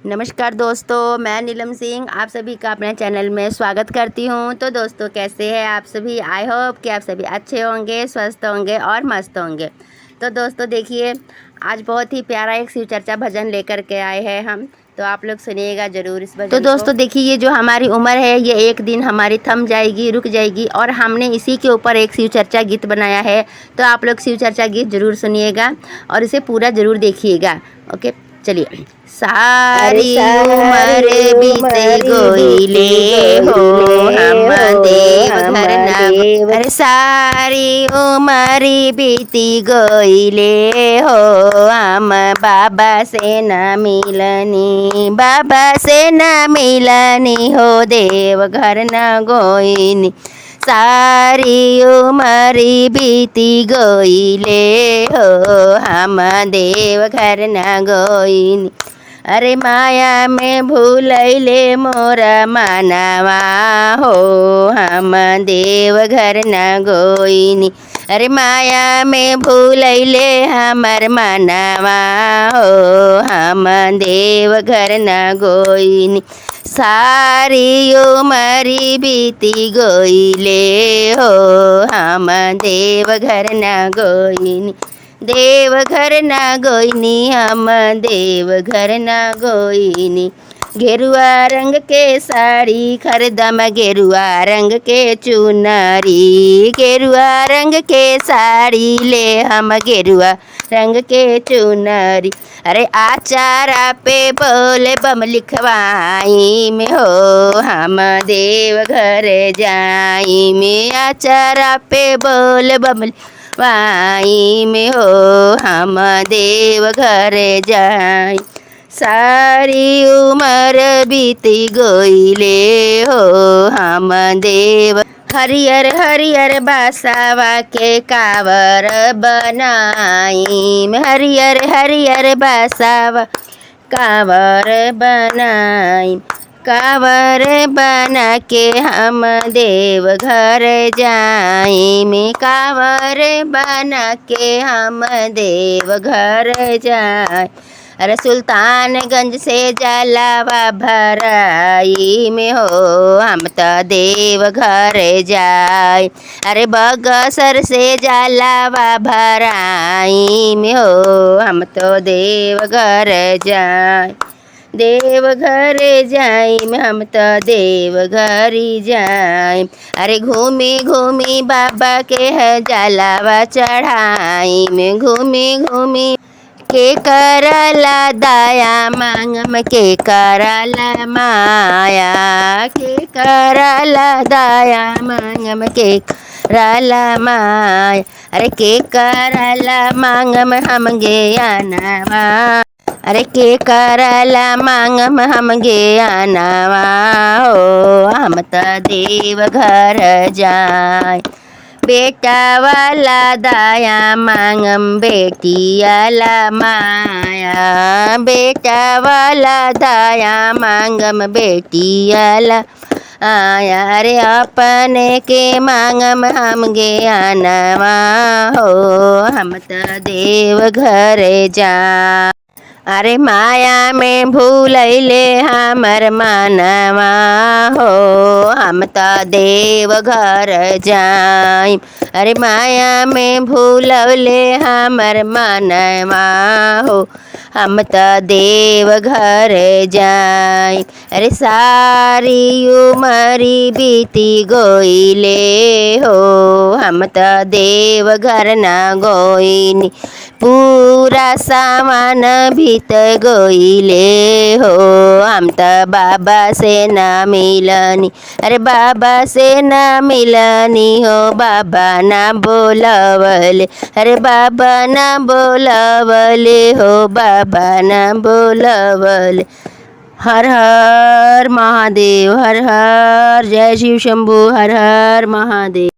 नमस्कार दोस्तों, मैं नीलम सिंह आप सभी का अपने चैनल में स्वागत करती हूं। तो दोस्तों, कैसे हैं आप सभी? आई होप कि आप सभी अच्छे होंगे, स्वस्थ होंगे और मस्त होंगे। तो दोस्तों देखिए, आज बहुत ही प्यारा एक शिव चर्चा भजन लेकर के आए हैं हम, तो आप लोग सुनिएगा ज़रूर इस भजन को। तो दोस्तों देखिए, ये जो हमारी उम्र है ये एक दिन हमारी थम जाएगी, रुक जाएगी, और हमने इसी के ऊपर एक शिव चर्चा गीत बनाया है। तो आप लोग शिव चर्चा गीत ज़रूर सुनिएगा और इसे पूरा ज़रूर देखिएगा। ओके, चलिए। सारी उम्र बीत गोइले हो हम देवघर ना, अरे सारी उम्र बीती गोइले हो हम बाबा से न मिलनी, बाबा से न मिलनी हो देवघर न गोइनी। सारी उम्र बीती गोइले हो हम देवघर न गोइनी। अरे माया में भूलैले मोरा मानवा हो हम देवघर न गोइनी। अरे माया में भूलैले हमर मानवा हो हम देवघर न गोइनी। सारी उम्र बीती गोइले हो हम देवघर न गोइनी। देवघर न गोइनी हम देवघर न गोइनी। गेरुआ रंग के साड़ी खरीदम, गेरुआ रंग के चुनरी, गेरुआ रंग के साड़ी ले हम गेरुआ रंग के चुनरी। अरे आचारा पे बोले बम लिखवाई में हो हम देवघर जाई में। आचारा पे बोले बम वाई में हो हम देवघर जाई। सारी उम्र बीती गोइले हो हम देव। हरियर हरियर बासावा के कावर बनाई, हरियर हरियर बासावा कावर बनाई। कावर बना के हम देवघर जाई में, कावर बना के हम देवघर जाई। अरे सुल्तानगंज से जलावा भराई में हो हम तो देवघर जाई। अरे बगसर से जलावा भराई में हो हम तो देवघर जाई। देवघर जाई में हम तो देवघर जाई। अरे घूमी घूमी बाबा के है जलावा चढ़ाई में, घूमी घूमी के करला दाया मांगम, के करला माया, के करला दाया मांगम, के करला माया। अरे के करला मांगम हम ज्ञानवा, अरे के करला मांगम हम ज्ञानवा हो हम तो देवघर जाय। बेटा वाला दाया मांगम, बेटी वाला माया, बेटा वाला दाया मांगम, बेटी वाला आया। अरे अपने के मांगम हम ज्ञानवा हो हम तो देवघर जा। अरे माया में भूलैले हमर मानवा हो हम तो देवघर जाई। अरे माया में भूलैले हमर मानवा हो हम तो देवघर जाई। अरे सारी उम्र बीती गोइले हो हम तो देवघर न गोइनी। पूरा सामान भीत गोइले हो हम तो बाबा से न मिलनी। अरे बाबा से न मिलनी हो बाबा न बोलवले, अरे बाबा न बोलवले हो बाबा न बोलवले। हर हर महादेव, हर हर जय शिव शंभू, हर हर महादेव।